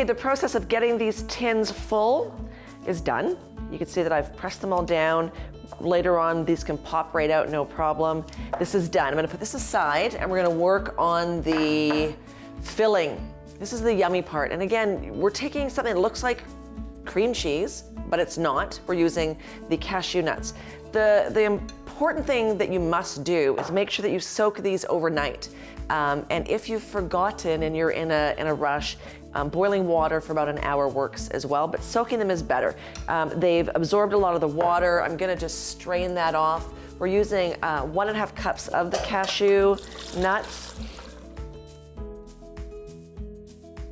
Okay, the process of getting these tins full is done. You can see that I've pressed them all down. Later on, these can pop right out, no problem. This is done. I'm gonna put this aside and we're gonna work on the filling. This is the yummy part. And again, we're taking something that looks like cream cheese, but it's not. We're using the cashew nuts. The important thing that you must do is make sure that you soak these overnight. And if you've forgotten and you're in a rush, boiling water for about an hour works as well, but soaking them is better. They've absorbed a lot of the water. I'm gonna just strain that off. We're using 1.5 cups of the cashew nuts.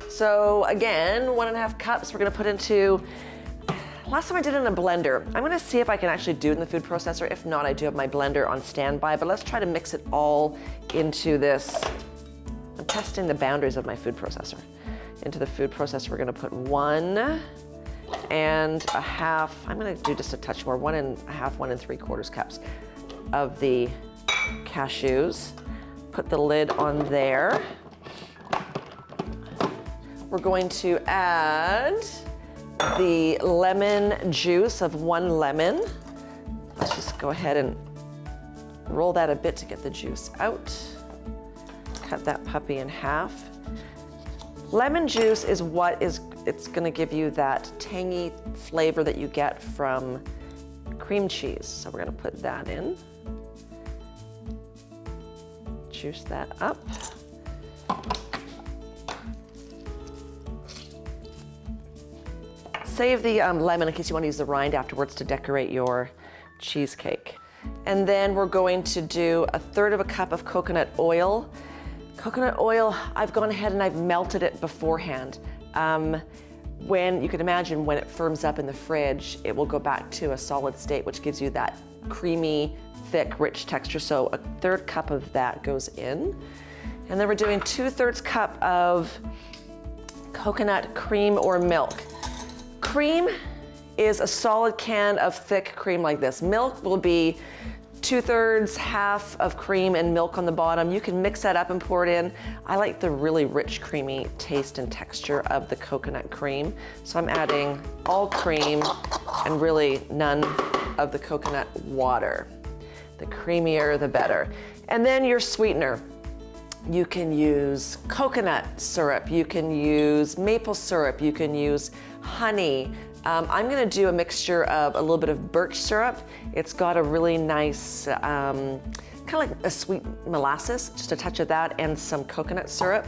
So again, 1.5 cups we're gonna put into, last time I did it in a blender. I'm gonna see if I can actually do it in the food processor. If not, I do have my blender on standby, but let's try to mix it all into this. I'm testing the boundaries of my food processor. Into the food processor, we're gonna put 1.5, I'm gonna do just a touch more, 1.5, 1 3/4 cups of the cashews. Put the lid on there. We're going to add the lemon juice of 1 lemon. Let's just go ahead and roll that a bit to get the juice out. Cut that puppy in half. Lemon juice is it's gonna give you that tangy flavor that you get from cream cheese. So we're gonna put that in. Juice that up. Save the lemon in case you want to use the rind afterwards to decorate your cheesecake. And then we're going to do 1/3 cup of coconut oil. Coconut oil, I've gone ahead and I've melted it beforehand. When you can imagine when it firms up in the fridge, it will go back to a solid state, which gives you that creamy, thick, rich texture. So 1/3 cup of that goes in. And then we're doing 2/3 cup of coconut cream or milk. Cream is a solid can of thick cream like this. Milk will be 2/3, half of cream and milk on the bottom. You can mix that up and pour it in. I like the really rich, creamy taste and texture of the coconut cream. So I'm adding all cream and really none of the coconut water. The creamier, the better. And then your sweetener. You can use coconut syrup, you can use maple syrup, you can use honey. I'm gonna do a mixture of a little bit of birch syrup. It's got a really nice, kind of like a sweet molasses, just a touch of that, and some coconut syrup.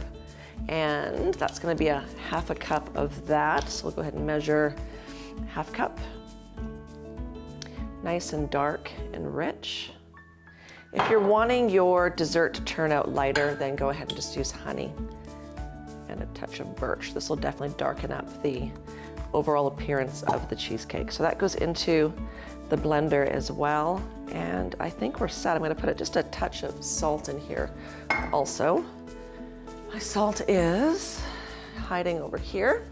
And that's gonna be 1/2 cup of that. So we'll go ahead and measure 1/2 cup. Nice and dark and rich. If you're wanting your dessert to turn out lighter, then go ahead and just use honey and a touch of birch. This will definitely darken up the overall appearance of the cheesecake. So that goes into the blender as well. And I think we're set. I'm gonna put just a touch of salt in here also. My salt is hiding over here.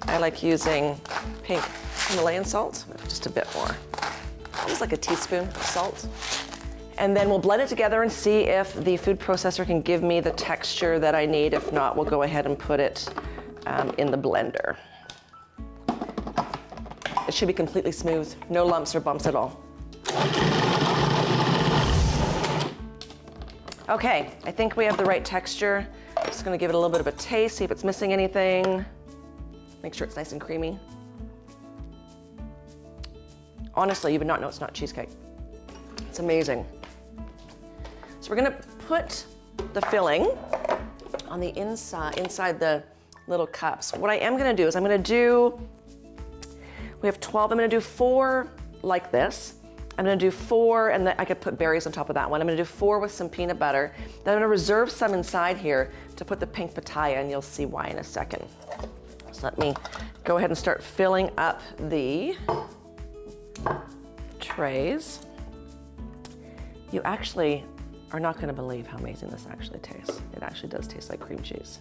I like using pink Himalayan salt, just a bit more. Almost like a teaspoon of salt. And then we'll blend it together and see if the food processor can give me the texture that I need. If not, we'll go ahead and put it in the blender. It should be completely smooth, no lumps or bumps at all. Okay, I think we have the right texture. Just gonna give it a little bit of a taste, see if it's missing anything. Make sure it's nice and creamy. Honestly, you would not know it's not cheesecake. It's amazing. So we're gonna put the filling on the inside the little cups. What I am gonna do is we have 12, I'm gonna do 4 like this. I'm gonna do 4, and then I could put berries on top of that one. I'm gonna do 4 with some peanut butter. Then I'm gonna reserve some inside here to put the pink pitaya, and you'll see why in a second. So let me go ahead and start filling up the trays. You actually are not gonna believe how amazing this actually tastes. It actually does taste like cream cheese.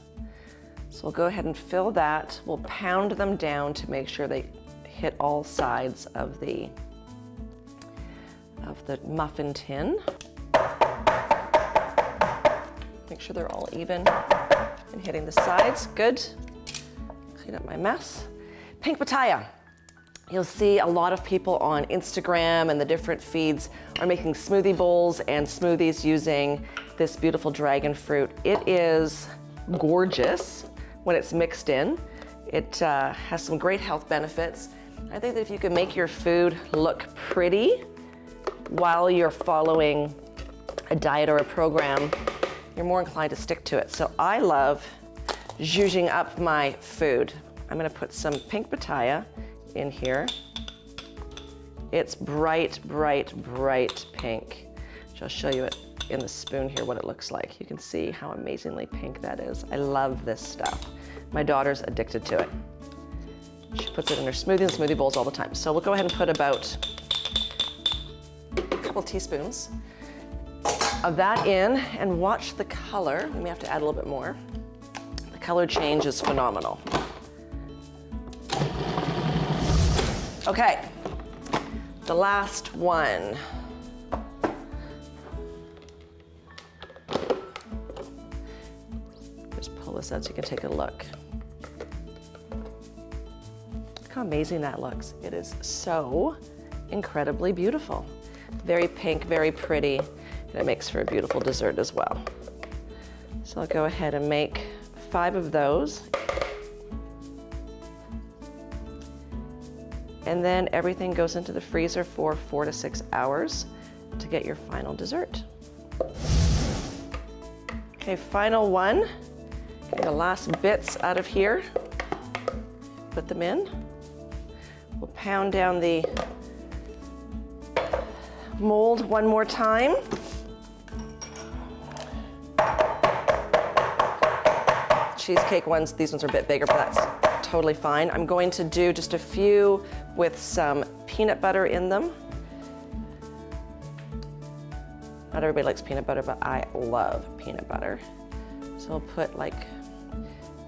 So we'll go ahead and fill that. We'll pound them down to make sure they hit all sides of the muffin tin. Make sure they're all even and hitting the sides. Good. clean up my mess. Pink pitaya. You'll see a lot of people on Instagram and the different feeds are making smoothie bowls and smoothies using this beautiful dragon fruit. It is gorgeous when it's mixed in. It has some great health benefits. I think that if you can make your food look pretty while you're following a diet or a program, you're more inclined to stick to it. So I love zhuzhing up my food. I'm gonna put some pink pitaya in here. It's bright, bright, bright pink. I'll show you it in the spoon here, what it looks like. You can see how amazingly pink that is. I love this stuff. My daughter's addicted to it. She puts it in her smoothie and smoothie bowls all the time. So we'll go ahead and put about a couple teaspoons of that in and watch the color. We may have to add a little bit more. The color change is phenomenal. Okay, the last one. Just pull this out so you can take a look. Look how amazing that looks. It is so incredibly beautiful. Very pink, very pretty, and it makes for a beautiful dessert as well. So I'll go ahead and make 5 of those. And then everything goes into the freezer for 4 to 6 hours to get your final dessert. Okay, final one. Get the last bits out of here. Put them in. We'll pound down the mold one more time. Cheesecake ones, these ones are a bit bigger, but that's totally fine. I'm going to do just a few with some peanut butter in them. Not everybody likes peanut butter, but I love peanut butter. So I'll put like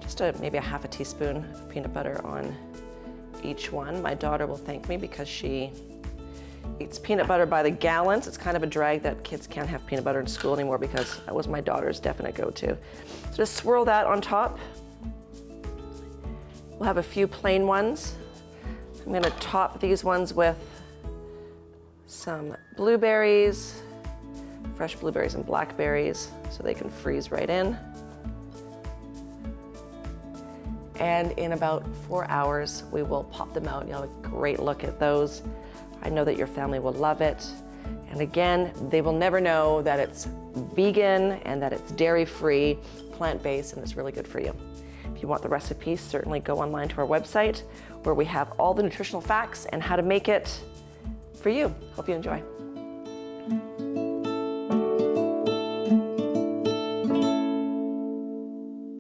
just maybe a half a teaspoon of peanut butter on each one. My daughter will thank me because she eats peanut butter by the gallons. It's kind of a drag that kids can't have peanut butter in school anymore because that was my daughter's definite go-to. So just swirl that on top. We'll have a few plain ones. I'm gonna top these ones with some blueberries, fresh blueberries and blackberries, so they can freeze right in. And in about 4 hours, we will pop them out. You'll have a great look at those. I know that your family will love it. And again, they will never know that it's vegan and that it's dairy-free, plant-based, and it's really good for you. If you want the recipe, certainly go online to our website where we have all the nutritional facts and how to make it for you. Hope you enjoy.